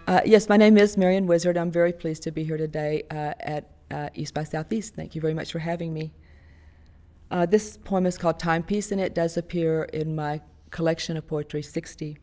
Yes, my name is Mariann Wizard. I'm very pleased to be here today at East by Southeast. Thank you very much for having me. This poem is called Timepiece, and it does appear in my collection of poetry, 60.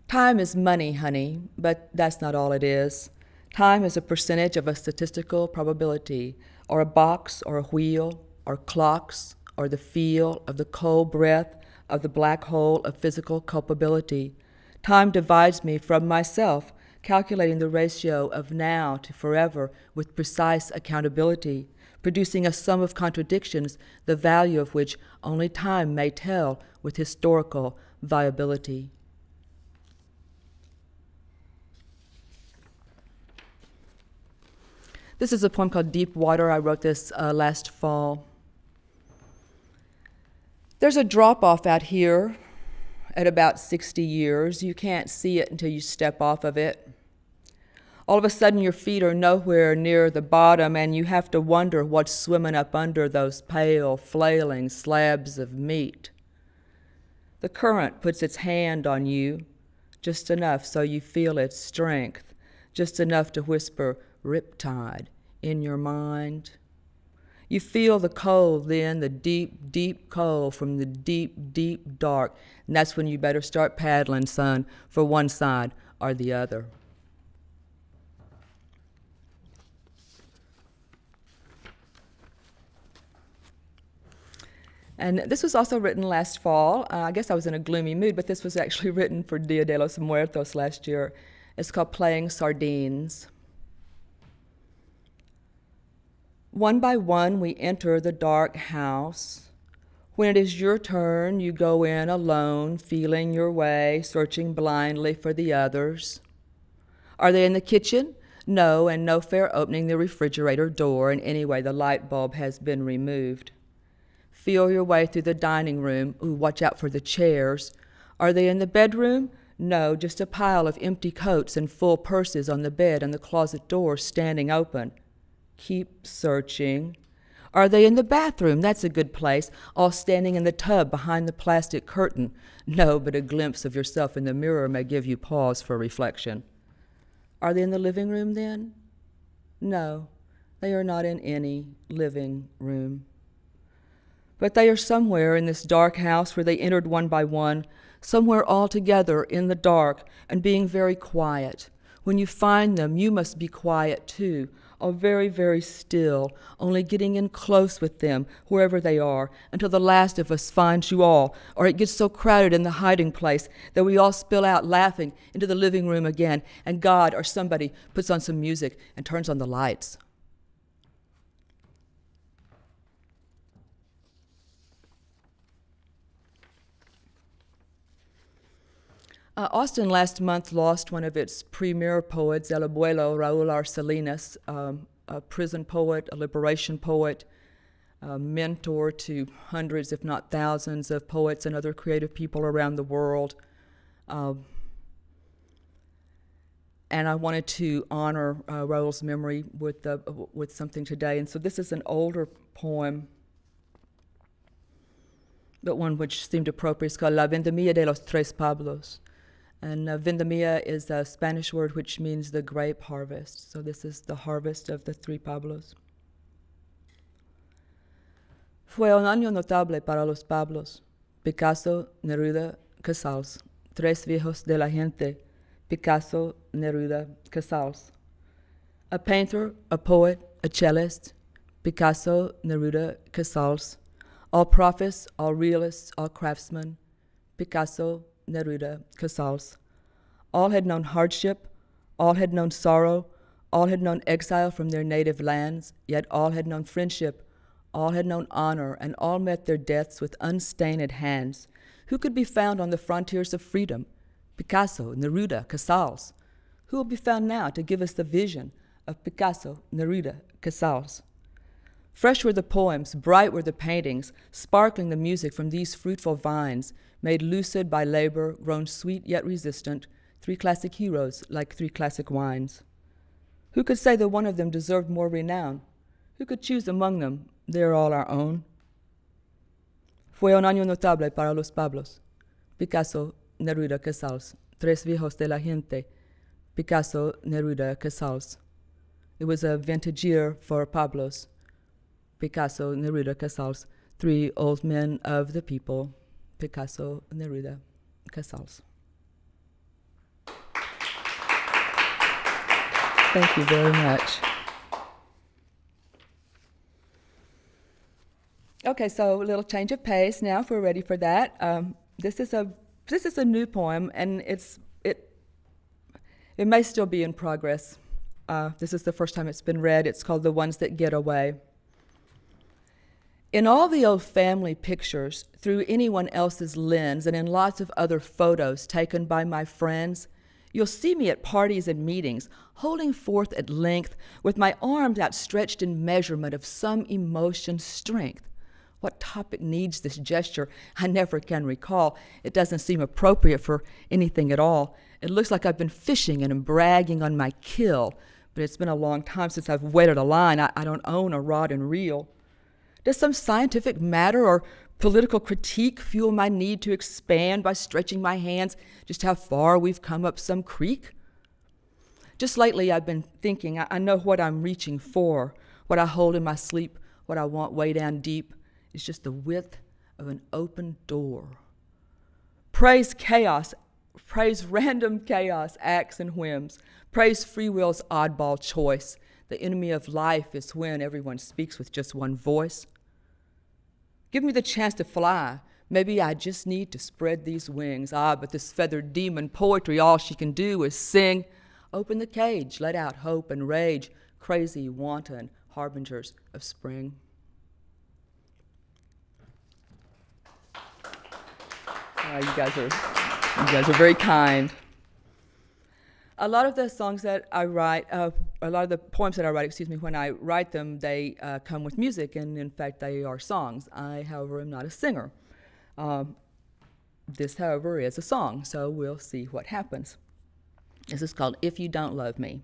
Time is money, honey, but that's not all it is. Time is a percentage of a statistical probability, or a box, or a wheel, or clocks, or the feel of the cold breath of the black hole of physical culpability. Time divides me from myself, calculating the ratio of now to forever with precise accountability, producing a sum of contradictions, the value of which only time may tell with historical viability. This is a poem called Deep Water. I wrote this last fall. There's a drop-off out here at about 60 years. You can't see it until you step off of it. All of a sudden, your feet are nowhere near the bottom, and you have to wonder what's swimming up under those pale, flailing slabs of meat. The current puts its hand on you, just enough so you feel its strength, just enough to whisper, "Riptide," in your mind. You feel the cold then, the deep, deep cold from the deep, deep dark, and that's when you better start paddling, son, for one side or the other. And this was also written last fall. I guess I was in a gloomy mood, but this was actually written for Dia de los Muertos last year. It's called Playing Sardines. One by one, we enter the dark house. When it is your turn, you go in alone, feeling your way, searching blindly for the others. Are they in the kitchen? No, and no fair opening the refrigerator door, and anyway, the light bulb has been removed. Feel your way through the dining room. Ooh, watch out for the chairs. Are they in the bedroom? No, just a pile of empty coats and full purses on the bed and the closet door standing open. Keep searching. Are they in the bathroom? That's a good place, all standing in the tub behind the plastic curtain. No, but a glimpse of yourself in the mirror may give you pause for reflection. Are they in the living room then? No, they are not in any living room. But they are somewhere in this dark house where they entered one by one, somewhere all together in the dark and being very quiet. When you find them, you must be quiet too, or very, very still, only getting in close with them, wherever they are, until the last of us finds you all, or it gets so crowded in the hiding place that we all spill out laughing into the living room again, and God or somebody puts on some music and turns on the lights. Austin last month lost one of its premier poets, El Abuelo, Raul Arcelinas, a prison poet, a liberation poet, a mentor to hundreds, if not thousands, of poets and other creative people around the world. And I wanted to honor Raul's memory with something today. And so this is an older poem, but one which seemed appropriate. It's called La Vendimia de los Tres Pablos. And vendimia is a Spanish word which means the grape harvest. So this is the harvest of the three Pablos. Fue un año notable para los Pablos, Picasso, Neruda, Casals, tres viejos de la gente, Picasso, Neruda, Casals. A painter, a poet, a cellist, Picasso, Neruda, Casals. All prophets, all realists, all craftsmen, Picasso, Neruda, Casals. All had known hardship, all had known sorrow, all had known exile from their native lands, yet all had known friendship, all had known honor, and all met their deaths with unstained hands. Who could be found on the frontiers of freedom? Picasso, Neruda, Casals. Who will be found now to give us the vision of Picasso, Neruda, Casals? Fresh were the poems, bright were the paintings, sparkling the music from these fruitful vines, made lucid by labor, grown sweet yet resistant, three classic heroes like three classic wines. Who could say that one of them deserved more renown? Who could choose among them? They are all our own. Fue un año notable para los Pablos, Picasso, Neruda, Casals, Tres Viejos de la Gente, Picasso, Neruda, Casals. It was a vintage year for Pablos, Picasso, Neruda, Casals, three old men of the people, Picasso, Neruda, Casals. Thank you very much. Okay, so a little change of pace now if we're ready for that. This is a new poem, and it may still be in progress. This is the first time it's been read. It's called The Ones That Get Away. In all the old family pictures, through anyone else's lens, and in lots of other photos taken by my friends, you'll see me at parties and meetings, holding forth at length, with my arms outstretched in measurement of some emotion strength. What topic needs this gesture? I never can recall. It doesn't seem appropriate for anything at all. It looks like I've been fishing and am bragging on my kill, but it's been a long time since I've wetted a line. I don't own a rod and reel. Does some scientific matter or political critique fuel my need to expand by stretching my hands just how far we've come up some creek? Just lately I've been thinking, I know what I'm reaching for, what I hold in my sleep, what I want way down deep. It's just the width of an open door. Praise chaos, praise random chaos, acts and whims. Praise free will's oddball choice. The enemy of life is when everyone speaks with just one voice. Give me the chance to fly. Maybe I just need to spread these wings. But this feathered demon poetry, all she can do is sing. Open the cage, let out hope and rage, crazy, wanton harbingers of spring. You guys are very kind. A lot of the songs that I write, a lot of the poems that I write, when I write them, they come with music, and in fact, they are songs. I, however, am not a singer. This, however, is a song, so we'll see what happens. This is called If You Don't Love Me.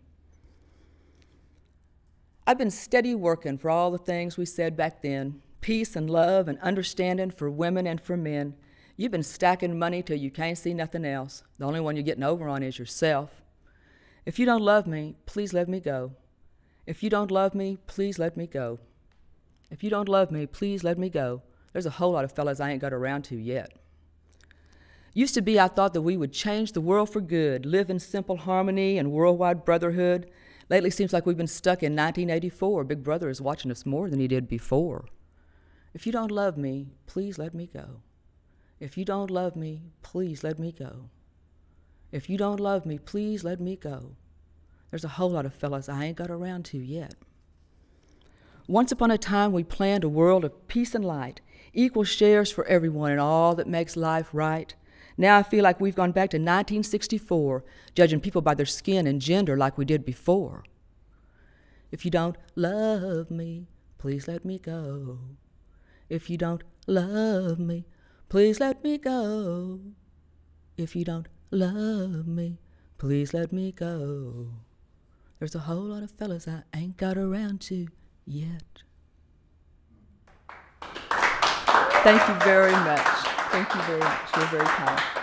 I've been steady working for all the things we said back then, peace and love and understanding for women and for men. You've been stacking money till you can't see nothing else. The only one you're getting over on is yourself. If you don't love me, please let me go. If you don't love me, please let me go. If you don't love me, please let me go. There's a whole lot of fellas I ain't got around to yet. Used to be I thought that we would change the world for good, live in simple harmony and worldwide brotherhood. Lately seems like we've been stuck in 1984. Big Brother is watching us more than he did before. If you don't love me, please let me go. If you don't love me, please let me go. If you don't love me, please let me go. There's a whole lot of fellas I ain't got around to yet. Once upon a time, we planned a world of peace and light, equal shares for everyone and all that makes life right. Now I feel like we've gone back to 1964, judging people by their skin and gender like we did before. If you don't love me, please let me go. If you don't love me, please let me go. If you don't love me, please let me go. There's a whole lot of fellas I ain't got around to yet. Thank you very much. Thank you very much. You're very kind.